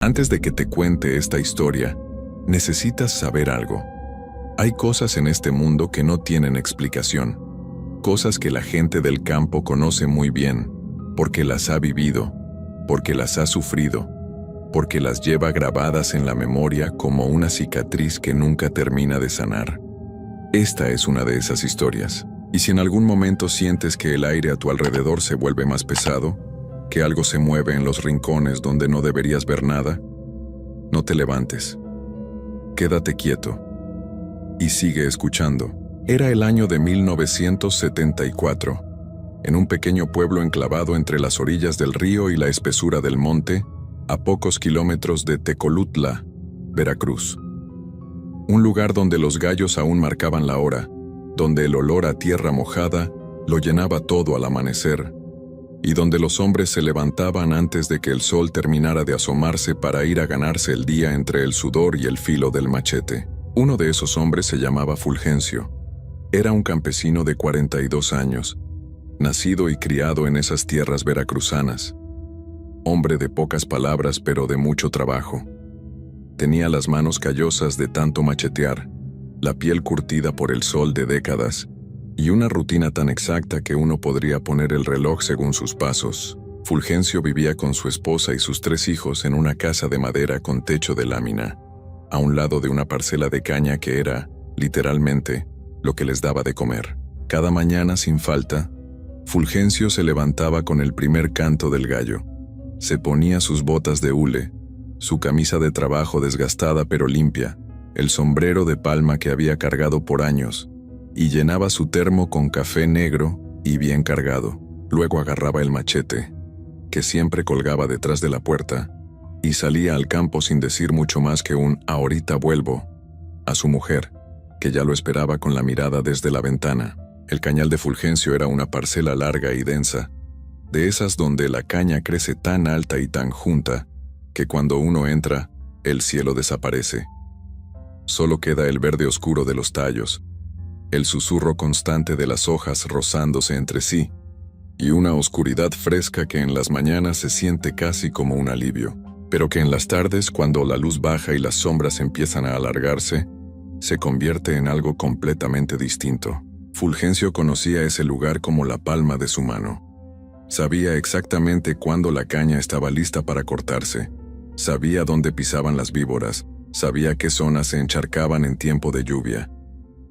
Antes de que te cuente esta historia, necesitas saber algo. Hay cosas en este mundo que no tienen explicación. Cosas que la gente del campo conoce muy bien, porque las ha vivido, porque las ha sufrido, porque las lleva grabadas en la memoria como una cicatriz que nunca termina de sanar. Esta es una de esas historias. Y si en algún momento sientes que el aire a tu alrededor se vuelve más pesado, que algo se mueve en los rincones donde no deberías ver nada, no te levantes. Quédate quieto y sigue escuchando. Era el año de 1974. En un pequeño pueblo enclavado entre las orillas del río y la espesura del monte, a pocos kilómetros de Tecolutla, Veracruz. Un lugar donde los gallos aún marcaban la hora, donde el olor a tierra mojada lo llenaba todo al amanecer, y donde los hombres se levantaban antes de que el sol terminara de asomarse para ir a ganarse el día entre el sudor y el filo del machete. Uno de esos hombres se llamaba Fulgencio. Era un campesino de 42 años, nacido y criado en esas tierras veracruzanas. Hombre de pocas palabras pero de mucho trabajo. Tenía las manos callosas de tanto machetear, la piel curtida por el sol de décadas, y una rutina tan exacta que uno podría poner el reloj según sus pasos. Fulgencio vivía con su esposa y sus 3 hijos en una casa de madera con techo de lámina, a un lado de una parcela de caña que era, literalmente, lo que les daba de comer. Cada mañana, sin falta, Fulgencio se levantaba con el primer canto del gallo. Se ponía sus botas de hule, su camisa de trabajo desgastada pero limpia, el sombrero de palma que había cargado por años, y llenaba su termo con café negro y bien cargado. Luego agarraba el machete, que siempre colgaba detrás de la puerta, y salía al campo sin decir mucho más que un «ahorita vuelvo» a su mujer, que ya lo esperaba con la mirada desde la ventana. El cañal de Fulgencio era una parcela larga y densa, de esas donde la caña crece tan alta y tan junta, que cuando uno entra, el cielo desaparece. Solo queda el verde oscuro de los tallos, el susurro constante de las hojas rozándose entre sí, y una oscuridad fresca que en las mañanas se siente casi como un alivio, pero que en las tardes, cuando la luz baja y las sombras empiezan a alargarse, se convierte en algo completamente distinto. Fulgencio conocía ese lugar como la palma de su mano. Sabía exactamente cuándo la caña estaba lista para cortarse, sabía dónde pisaban las víboras, sabía qué zonas se encharcaban en tiempo de lluvia.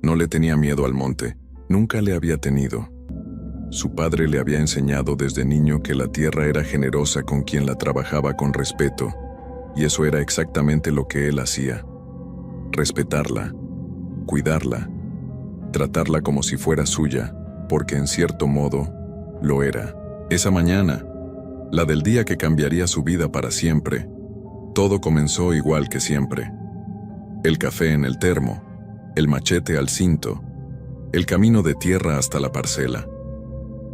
No le tenía miedo al monte, nunca le había tenido. Su padre le había enseñado desde niño que la tierra era generosa con quien la trabajaba con respeto, y eso era exactamente lo que él hacía. Respetarla, cuidarla, tratarla como si fuera suya, porque en cierto modo, lo era. Esa mañana, la del día que cambiaría su vida para siempre, todo comenzó igual que siempre. El café en el termo, el machete al cinto, el camino de tierra hasta la parcela.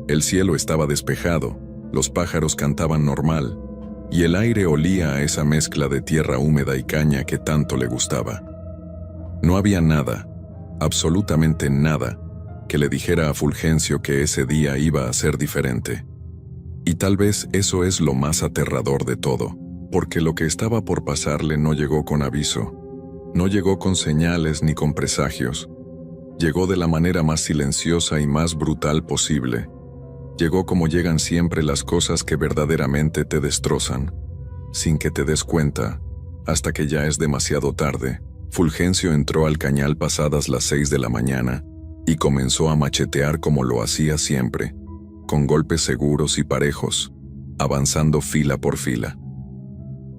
El cielo estaba despejado, los pájaros cantaban normal, y el aire olía a esa mezcla de tierra húmeda y caña que tanto le gustaba. No había nada, absolutamente nada, que le dijera a Fulgencio que ese día iba a ser diferente. Y tal vez eso es lo más aterrador de todo, porque lo que estaba por pasarle no llegó con aviso, no llegó con señales ni con presagios. Llegó de la manera más silenciosa y más brutal posible. Llegó como llegan siempre las cosas que verdaderamente te destrozan, sin que te des cuenta, hasta que ya es demasiado tarde. Fulgencio entró al cañal pasadas las 6 de la mañana y comenzó a machetear como lo hacía siempre, con golpes seguros y parejos, avanzando fila por fila.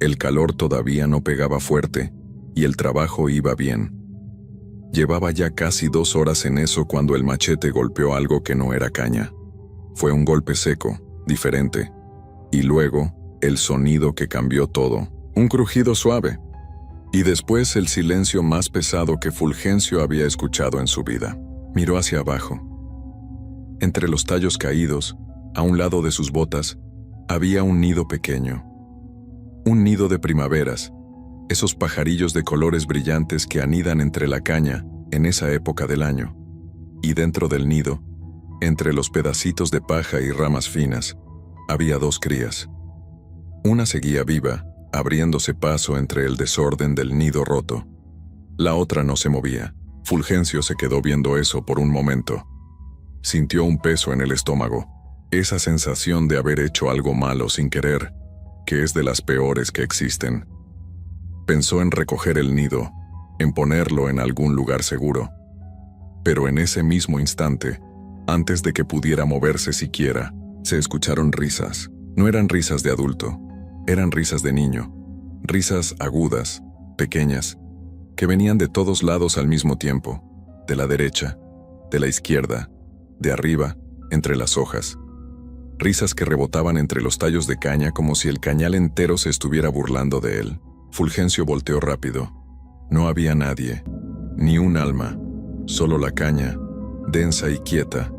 El calor todavía no pegaba fuerte y el trabajo iba bien. Llevaba ya casi 2 horas en eso cuando el machete golpeó algo que no era caña. Fue un golpe seco, diferente, y luego el sonido que cambió todo, un crujido suave, y después el silencio más pesado que Fulgencio había escuchado en su vida. Miró hacia abajo. Entre los tallos caídos, a un lado de sus botas, había un nido pequeño. Un nido de primaveras, esos pajarillos de colores brillantes que anidan entre la caña en esa época del año. Y dentro del nido, entre los pedacitos de paja y ramas finas, había 2 crías. Una seguía viva, abriéndose paso entre el desorden del nido roto. La otra no se movía. Fulgencio se quedó viendo eso por un momento. Sintió un peso en el estómago, esa sensación de haber hecho algo malo sin querer, que es de las peores que existen. Pensó en recoger el nido, en ponerlo en algún lugar seguro. Pero en ese mismo instante, antes de que pudiera moverse siquiera, se escucharon risas. No eran risas de adulto, eran risas de niño. Risas agudas, pequeñas, que venían de todos lados al mismo tiempo, de la derecha, de la izquierda, de arriba, entre las hojas. Risas que rebotaban entre los tallos de caña como si el cañal entero se estuviera burlando de él. Fulgencio volteó rápido. No había nadie, ni un alma, solo la caña, densa y quieta,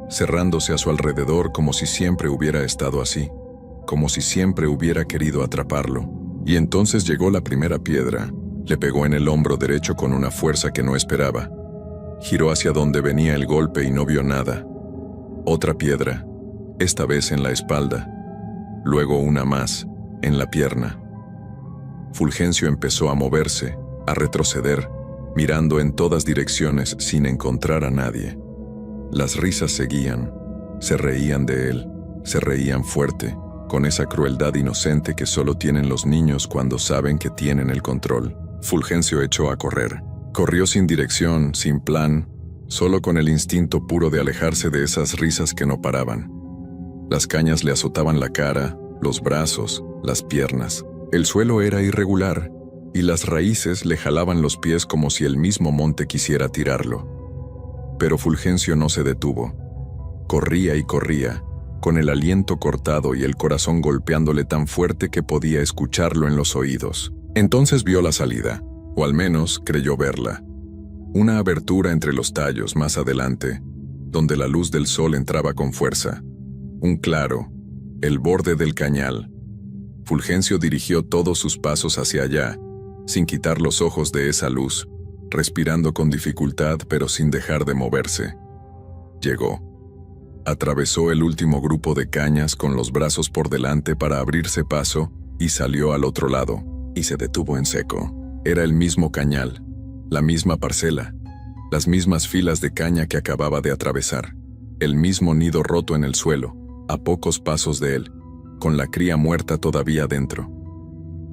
cerrándose a su alrededor como si siempre hubiera estado así, como si siempre hubiera querido atraparlo. Y entonces llegó la primera piedra, le pegó en el hombro derecho con una fuerza que no esperaba. Giró hacia donde venía el golpe y no vio nada. Otra piedra, esta vez en la espalda, luego una más, en la pierna. Fulgencio empezó a moverse, a retroceder, mirando en todas direcciones sin encontrar a nadie. Las risas seguían, se reían de él, se reían fuerte, con esa crueldad inocente que solo tienen los niños cuando saben que tienen el control. Fulgencio echó a correr. Corrió sin dirección, sin plan, solo con el instinto puro de alejarse de esas risas que no paraban. Las cañas le azotaban la cara, los brazos, las piernas. El suelo era irregular, y las raíces le jalaban los pies como si el mismo monte quisiera tirarlo. Pero Fulgencio no se detuvo. Corría y corría, con el aliento cortado y el corazón golpeándole tan fuerte que podía escucharlo en los oídos. Entonces vio la salida, o al menos creyó verla. Una abertura entre los tallos más adelante, donde la luz del sol entraba con fuerza. Un claro, el borde del cañal. Fulgencio dirigió todos sus pasos hacia allá, sin quitar los ojos de esa luz, respirando con dificultad pero sin dejar de moverse. Llegó. Atravesó el último grupo de cañas con los brazos por delante para abrirse paso y salió al otro lado, y se detuvo en seco. Era el mismo cañal, la misma parcela, las mismas filas de caña que acababa de atravesar, el mismo nido roto en el suelo, a pocos pasos de él, con la cría muerta todavía dentro.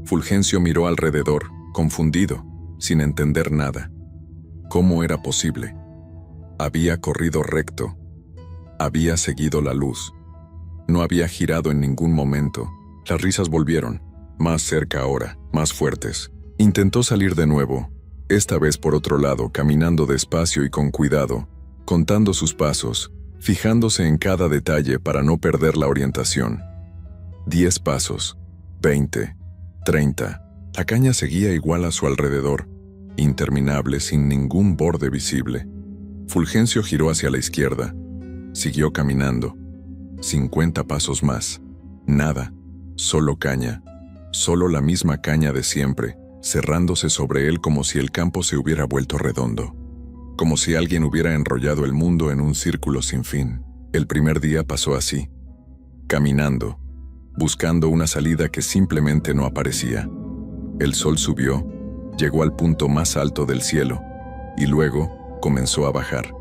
Fulgencio miró alrededor, confundido, sin entender nada. ¿Cómo era posible? Había corrido recto. Había seguido la luz. No había girado en ningún momento. Las risas volvieron, más cerca ahora, más fuertes. Intentó salir de nuevo, esta vez por otro lado, caminando despacio y con cuidado, contando sus pasos, fijándose en cada detalle para no perder la orientación. 10 pasos, 20, 30. La caña seguía igual a su alrededor, interminable sin ningún borde visible. Fulgencio giró hacia la izquierda. Siguió caminando. 50 pasos más. Nada. Solo caña. Solo la misma caña de siempre, cerrándose sobre él como si el campo se hubiera vuelto redondo. Como si alguien hubiera enrollado el mundo en un círculo sin fin. El primer día pasó así. Caminando, buscando una salida que simplemente no aparecía. El sol subió, llegó al punto más alto del cielo, y luego comenzó a bajar.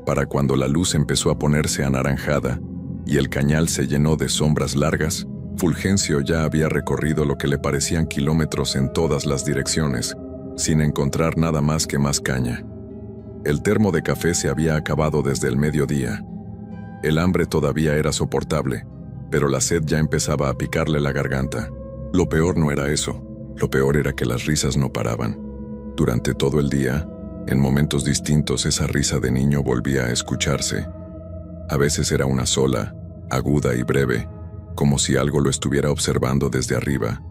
Para cuando la luz empezó a ponerse anaranjada y el cañal se llenó de sombras largas, Fulgencio ya había recorrido lo que le parecían kilómetros en todas las direcciones, sin encontrar nada más que más caña. El termo de café se había acabado desde el mediodía. El hambre todavía era soportable, pero la sed ya empezaba a picarle la garganta. Lo peor no era eso, lo peor era que las risas no paraban. Durante todo el día, en momentos distintos, esa risa de niño volvía a escucharse. A veces era una sola, aguda y breve, como si algo lo estuviera observando desde arriba.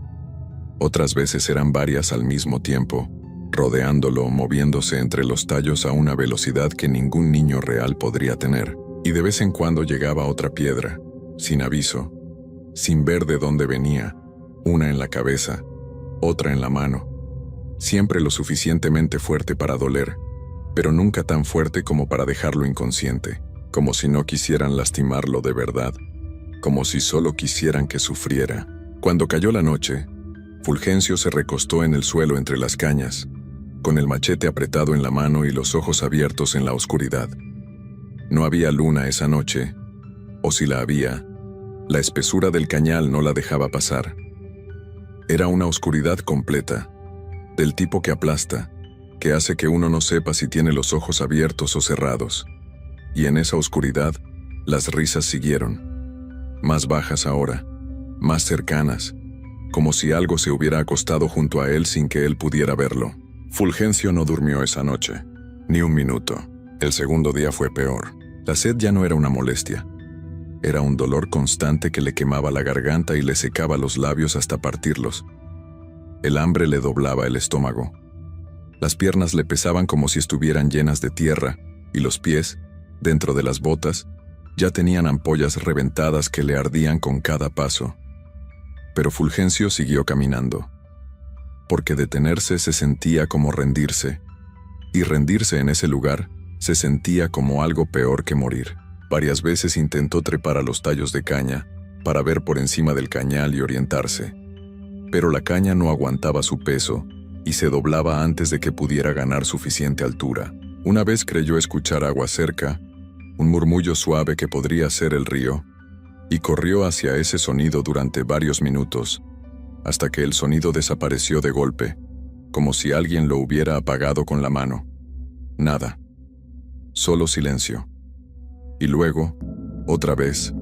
Otras veces eran varias al mismo tiempo, rodeándolo, moviéndose entre los tallos a una velocidad que ningún niño real podría tener. Y de vez en cuando llegaba otra piedra, sin aviso, sin ver de dónde venía, una en la cabeza, otra en la mano. Siempre lo suficientemente fuerte para doler, pero nunca tan fuerte como para dejarlo inconsciente, como si no quisieran lastimarlo de verdad, como si solo quisieran que sufriera. Cuando cayó la noche, Fulgencio se recostó en el suelo entre las cañas, con el machete apretado en la mano y los ojos abiertos en la oscuridad. No había luna esa noche, o si la había, la espesura del cañal no la dejaba pasar. Era una oscuridad completa, del tipo que aplasta, que hace que uno no sepa si tiene los ojos abiertos o cerrados. Y en esa oscuridad, las risas siguieron, más bajas ahora, más cercanas, como si algo se hubiera acostado junto a él sin que él pudiera verlo. Fulgencio no durmió esa noche, ni un minuto. El segundo día fue peor. La sed ya no era una molestia. Era un dolor constante que le quemaba la garganta y le secaba los labios hasta partirlos. El hambre le doblaba el estómago. Las piernas le pesaban como si estuvieran llenas de tierra, y los pies, dentro de las botas, ya tenían ampollas reventadas que le ardían con cada paso. Pero Fulgencio siguió caminando, porque detenerse se sentía como rendirse, y rendirse en ese lugar se sentía como algo peor que morir. Varias veces intentó trepar a los tallos de caña para ver por encima del cañal y orientarse, pero la caña no aguantaba su peso y se doblaba antes de que pudiera ganar suficiente altura. Una vez creyó escuchar agua cerca, un murmullo suave que podría ser el río, y corrió hacia ese sonido durante varios minutos, hasta que el sonido desapareció de golpe, como si alguien lo hubiera apagado con la mano. Nada. Solo silencio. Y luego, otra vez,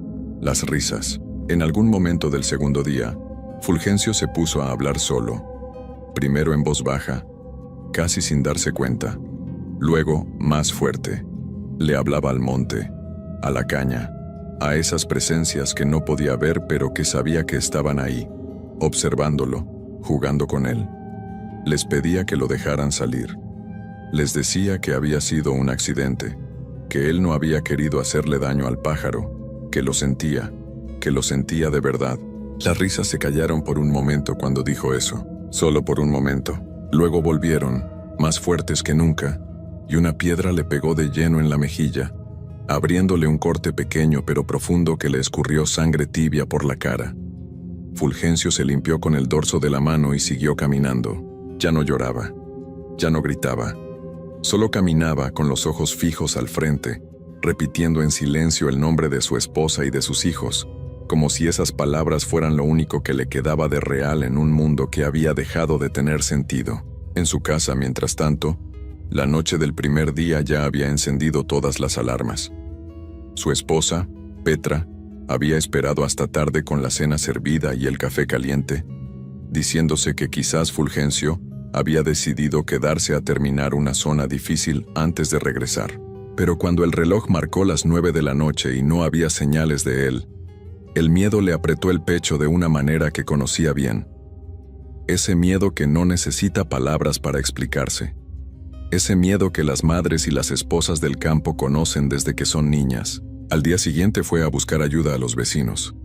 las risas. En algún momento del segundo día, Fulgencio se puso a hablar solo, primero en voz baja, casi sin darse cuenta, luego más fuerte. Le hablaba al monte, a la caña, a esas presencias que no podía ver pero que sabía que estaban ahí, observándolo, jugando con él. Les pedía que lo dejaran salir. Les decía que había sido un accidente, que él no había querido hacerle daño al pájaro, que lo sentía de verdad. Las risas se callaron por un momento cuando dijo eso, solo por un momento. Luego volvieron, más fuertes que nunca, y una piedra le pegó de lleno en la mejilla, abriéndole un corte pequeño pero profundo que le escurrió sangre tibia por la cara. Fulgencio se limpió con el dorso de la mano y siguió caminando. Ya no lloraba, ya no gritaba. Solo caminaba con los ojos fijos al frente, repitiendo en silencio el nombre de su esposa y de sus hijos, como si esas palabras fueran lo único que le quedaba de real en un mundo que había dejado de tener sentido. En su casa, mientras tanto, la noche del primer día ya había encendido todas las alarmas. Su esposa, Petra, había esperado hasta tarde con la cena servida y el café caliente, diciéndose que quizás Fulgencio había decidido quedarse a terminar una zona difícil antes de regresar. Pero cuando el reloj marcó las 9 de la noche y no había señales de él, el miedo le apretó el pecho de una manera que conocía bien. Ese miedo que no necesita palabras para explicarse. Ese miedo que las madres y las esposas del campo conocen desde que son niñas. Al día siguiente fue a buscar ayuda a los vecinos.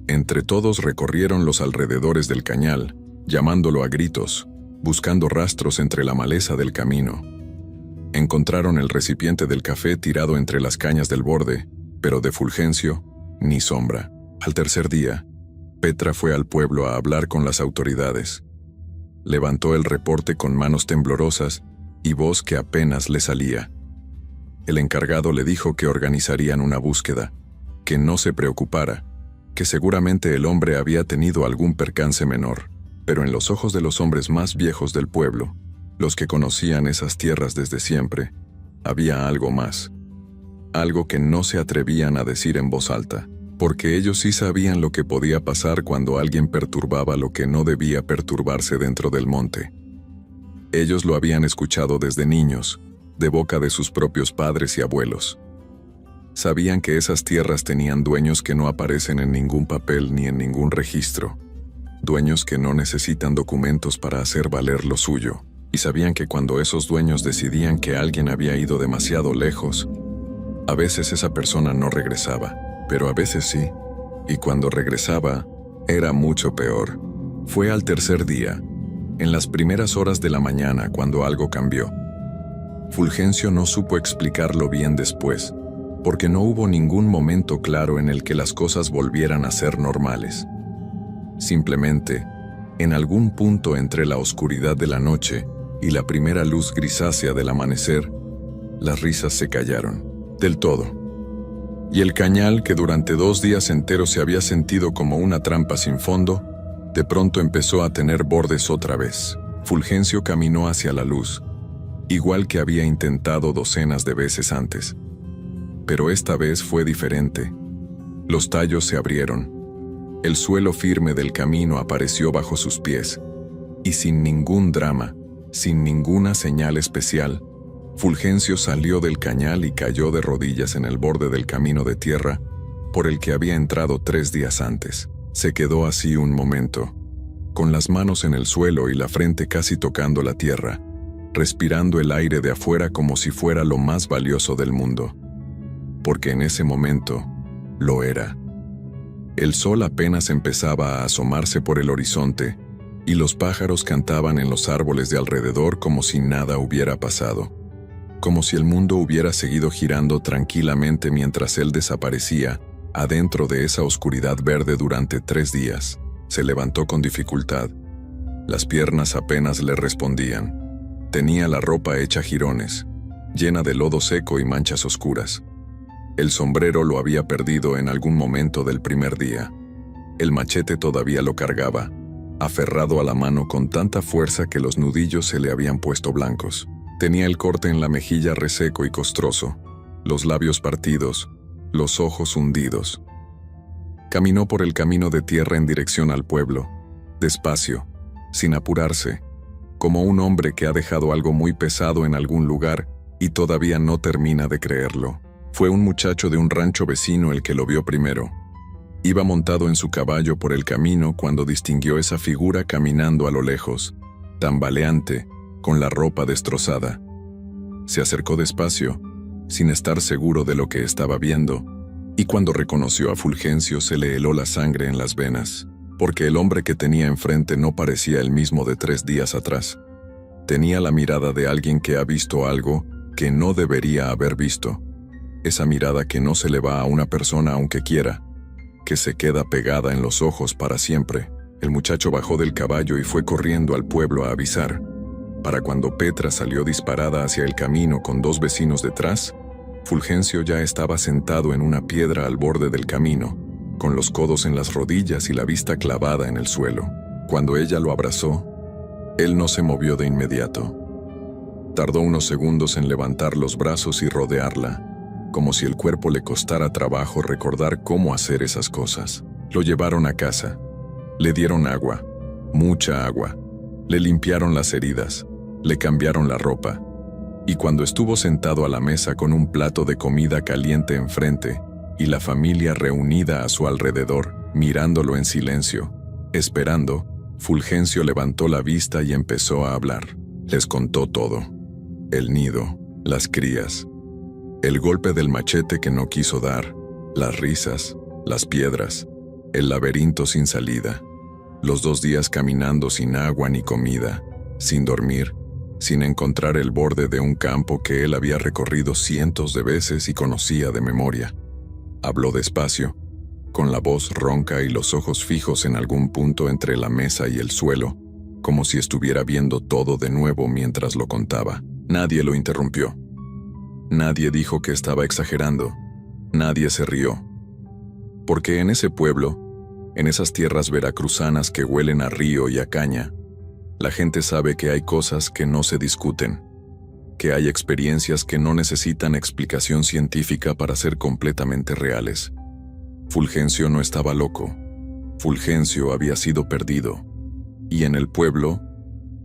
Entre todos recorrieron los alrededores del cañal, llamándolo a gritos, buscando rastros entre la maleza del camino. Encontraron el recipiente del café tirado entre las cañas del borde, pero de Fulgencio, ni sombra. Al tercer día, Petra fue al pueblo a hablar con las autoridades. Levantó el reporte con manos temblorosas y voz que apenas le salía. El encargado le dijo que organizarían una búsqueda, que no se preocupara, que seguramente el hombre había tenido algún percance menor, pero en los ojos de los hombres más viejos del pueblo, los que conocían esas tierras desde siempre, había algo más, algo que no se atrevían a decir en voz alta, porque ellos sí sabían lo que podía pasar cuando alguien perturbaba lo que no debía perturbarse dentro del monte. Ellos lo habían escuchado desde niños, de boca de sus propios padres y abuelos. Sabían que esas tierras tenían dueños que no aparecen en ningún papel ni en ningún registro, dueños que no necesitan documentos para hacer valer lo suyo, y sabían que cuando esos dueños decidían que alguien había ido demasiado lejos, a veces esa persona no regresaba, pero a veces sí, y cuando regresaba, era mucho peor. Fue al tercer día, en las primeras horas de la mañana, cuando algo cambió. Fulgencio no supo explicarlo bien después, porque no hubo ningún momento claro en el que las cosas volvieran a ser normales. Simplemente, En algún punto entre la oscuridad de la noche y la primera luz grisácea del amanecer, las risas se callaron, del todo. Y el cañal, que durante 2 días enteros se había sentido como una trampa sin fondo, de pronto empezó a tener bordes otra vez. Fulgencio caminó hacia la luz, igual que había intentado docenas de veces antes. Pero esta vez fue diferente. Los tallos se abrieron. El suelo firme del camino apareció bajo sus pies, y sin ningún drama, sin ninguna señal especial, Fulgencio salió del cañal y cayó de rodillas en el borde del camino de tierra por el que había entrado 3 días antes. Se quedó así un momento, con las manos en el suelo y la frente casi tocando la tierra, respirando el aire de afuera como si fuera lo más valioso del mundo. Porque en ese momento, lo era. El sol apenas empezaba a asomarse por el horizonte, y los pájaros cantaban en los árboles de alrededor como si nada hubiera pasado. Como si el mundo hubiera seguido girando tranquilamente mientras él desaparecía adentro de esa oscuridad verde durante 3 días. Se levantó con dificultad. Las piernas apenas le respondían. Tenía la ropa hecha jirones, llena de lodo seco y manchas oscuras. El sombrero lo había perdido en algún momento del primer día. El machete todavía lo cargaba, aferrado a la mano con tanta fuerza que los nudillos se le habían puesto blancos. Tenía el corte en la mejilla reseco y costroso, los labios partidos, los ojos hundidos. Caminó por el camino de tierra en dirección al pueblo, despacio, sin apurarse, como un hombre que ha dejado algo muy pesado en algún lugar y todavía no termina de creerlo. Fue un muchacho de un rancho vecino el que lo vio primero. Iba montado en su caballo por el camino cuando distinguió esa figura caminando a lo lejos, tambaleante, con la ropa destrozada. Se acercó despacio, sin estar seguro de lo que estaba viendo, y cuando reconoció a Fulgencio se le heló la sangre en las venas, porque el hombre que tenía enfrente no parecía el mismo de 3 días atrás. Tenía la mirada de alguien que ha visto algo que no debería haber visto. Esa mirada que no se le va a una persona aunque quiera, que se queda pegada en los ojos para siempre. El muchacho bajó del caballo y fue corriendo al pueblo a avisar. Para cuando Petra salió disparada hacia el camino con 2 vecinos detrás, Fulgencio ya estaba sentado en una piedra al borde del camino, con los codos en las rodillas y la vista clavada en el suelo. Cuando ella lo abrazó, él no se movió de inmediato. Tardó unos segundos en levantar los brazos y rodearla, como si el cuerpo le costara trabajo recordar cómo hacer esas cosas. Lo llevaron a casa. Le dieron agua, mucha agua. Le limpiaron las heridas. Le cambiaron la ropa. Y cuando estuvo sentado a la mesa con un plato de comida caliente enfrente y la familia reunida a su alrededor, mirándolo en silencio, esperando, Fulgencio levantó la vista y empezó a hablar. Les contó todo. El nido, las crías, el golpe del machete que no quiso dar, las risas, las piedras, el laberinto sin salida, los 2 días caminando sin agua ni comida, sin dormir, sin encontrar el borde de un campo que él había recorrido cientos de veces y conocía de memoria. Habló despacio, con la voz ronca y los ojos fijos en algún punto entre la mesa y el suelo, como si estuviera viendo todo de nuevo mientras lo contaba. Nadie lo interrumpió. Nadie dijo que estaba exagerando. Nadie se rió. Porque en ese pueblo, en esas tierras veracruzanas que huelen a río y a caña, la gente sabe que hay cosas que no se discuten, que hay experiencias que no necesitan explicación científica para ser completamente reales. Fulgencio no estaba loco. Fulgencio había sido perdido. Y en el pueblo,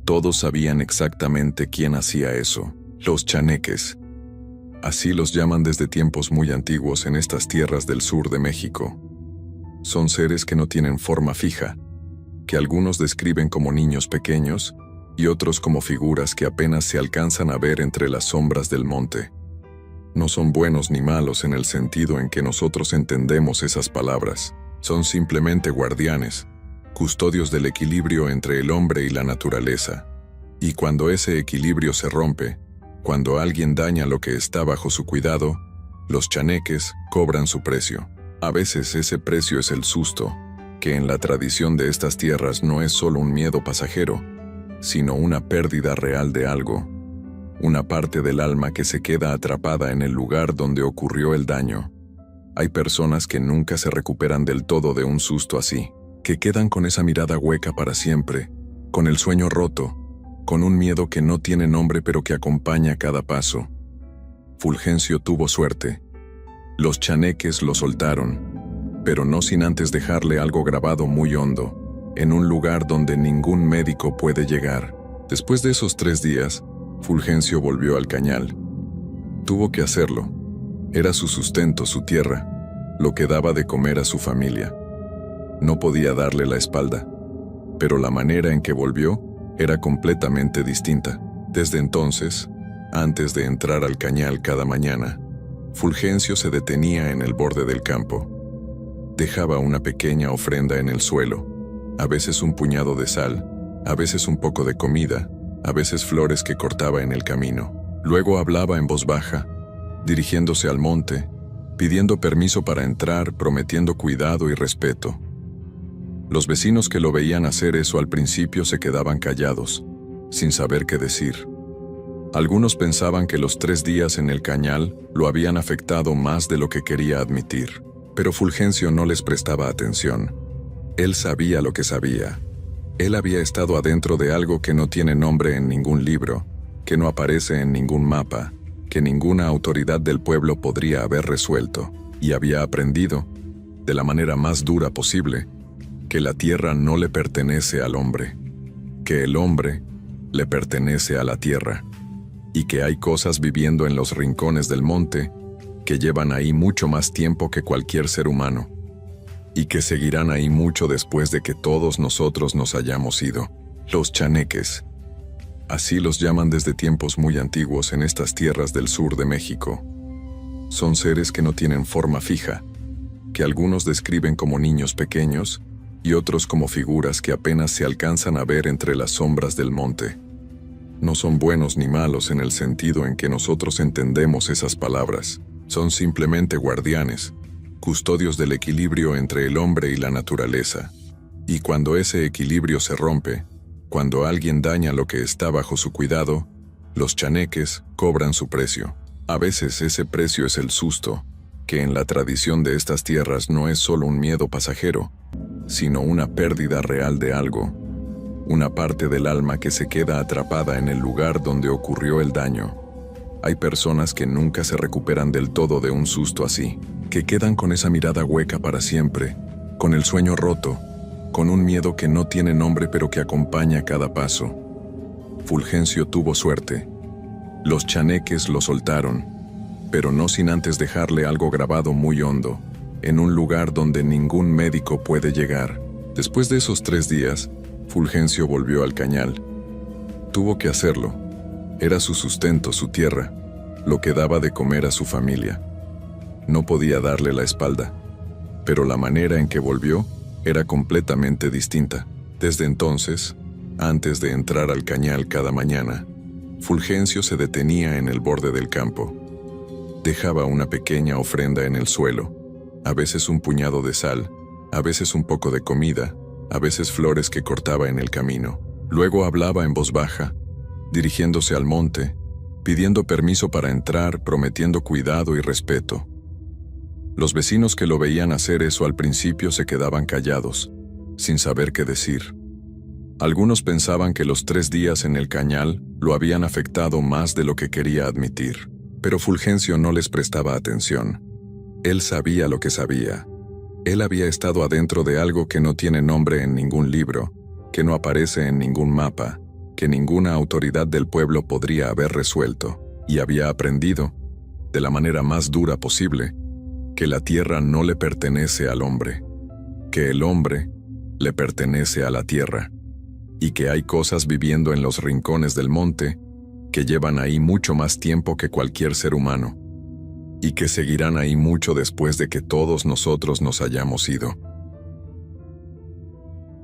todos sabían exactamente quién hacía eso. Los chaneques. Así los llaman desde tiempos muy antiguos en estas tierras del sur de México. Son seres que no tienen forma fija, que algunos describen como niños pequeños y otros como figuras que apenas se alcanzan a ver entre las sombras del monte. No son buenos ni malos en el sentido en que nosotros entendemos esas palabras. Son simplemente guardianes, custodios del equilibrio entre el hombre y la naturaleza. Y cuando ese equilibrio se rompe, cuando alguien daña lo que está bajo su cuidado, los chaneques cobran su precio. A veces ese precio es el susto, que en la tradición de estas tierras no es solo un miedo pasajero, sino una pérdida real de algo, una parte del alma que se queda atrapada en el lugar donde ocurrió el daño. Hay personas que nunca se recuperan del todo de un susto así, que quedan con esa mirada hueca para siempre, con el sueño roto, con un miedo que no tiene nombre pero que acompaña cada paso. Fulgencio tuvo suerte. Los chaneques lo soltaron, pero no sin antes dejarle algo grabado muy hondo, en un lugar donde ningún médico puede llegar. Después de esos 3 días, Fulgencio volvió al cañal. Tuvo que hacerlo. Era su sustento, su tierra, lo que daba de comer a su familia. No podía darle la espalda, pero la manera en que volvió era completamente distinta. Desde entonces, antes de entrar al cañal cada mañana, Fulgencio se detenía en el borde del campo. Dejaba una pequeña ofrenda en el suelo, a veces un puñado de sal, a veces un poco de comida, a veces flores que cortaba en el camino. Luego hablaba en voz baja, dirigiéndose al monte, pidiendo permiso para entrar, prometiendo cuidado y respeto. Los vecinos que lo veían hacer eso al principio se quedaban callados, sin saber qué decir. Algunos pensaban que los 3 días en el cañal lo habían afectado más de lo que quería admitir, pero Fulgencio no les prestaba atención. Él sabía lo que sabía. Él había estado adentro de algo que no tiene nombre en ningún libro, que no aparece en ningún mapa, que ninguna autoridad del pueblo podría haber resuelto, y había aprendido, de la manera más dura posible, que la tierra no le pertenece al hombre, que el hombre le pertenece a la tierra, y que hay cosas viviendo en los rincones del monte que llevan ahí mucho más tiempo que cualquier ser humano, y que seguirán ahí mucho después de que todos nosotros nos hayamos ido. Los chaneques. Así los llaman desde tiempos muy antiguos en estas tierras del sur de México. Son seres que no tienen forma fija, que algunos describen como niños pequeños y otros como figuras que apenas se alcanzan a ver entre las sombras del monte. No son buenos ni malos en el sentido en que nosotros entendemos esas palabras. Son simplemente guardianes, custodios del equilibrio entre el hombre y la naturaleza. Y cuando ese equilibrio se rompe, cuando alguien daña lo que está bajo su cuidado, los chaneques cobran su precio. A veces ese precio es el susto, que en la tradición de estas tierras no es solo un miedo pasajero, sino una pérdida real de algo, una parte del alma que se queda atrapada en el lugar donde ocurrió el daño. Hay personas que nunca se recuperan del todo de un susto así, que quedan con esa mirada hueca para siempre, con el sueño roto, con un miedo que no tiene nombre pero que acompaña cada paso. Fulgencio tuvo suerte. Los chaneques lo soltaron, pero no sin antes dejarle algo grabado muy hondo, en un lugar donde ningún médico puede llegar. Después de esos 3 días, Fulgencio volvió al cañal. Tuvo que hacerlo. Era su sustento, su tierra, lo que daba de comer a su familia. No podía darle la espalda, pero la manera en que volvió era completamente distinta. Desde entonces, antes de entrar al cañal cada mañana, Fulgencio se detenía en el borde del campo. Dejaba una pequeña ofrenda en el suelo, a veces un puñado de sal, a veces un poco de comida, a veces flores que cortaba en el camino. Luego hablaba en voz baja, dirigiéndose al monte, pidiendo permiso para entrar, prometiendo cuidado y respeto. Los vecinos que lo veían hacer eso al principio se quedaban callados, sin saber qué decir. Algunos pensaban que los 3 días en el cañal lo habían afectado más de lo que quería admitir, pero Fulgencio no les prestaba atención. Él sabía lo que sabía. Él había estado adentro de algo que no tiene nombre en ningún libro, que no aparece en ningún mapa, que ninguna autoridad del pueblo podría haber resuelto, y había aprendido, de la manera más dura posible, que la tierra no le pertenece al hombre, que el hombre le pertenece a la tierra, y que hay cosas viviendo en los rincones del monte que llevan ahí mucho más tiempo que cualquier ser humano, y que seguirán ahí mucho después de que todos nosotros nos hayamos ido.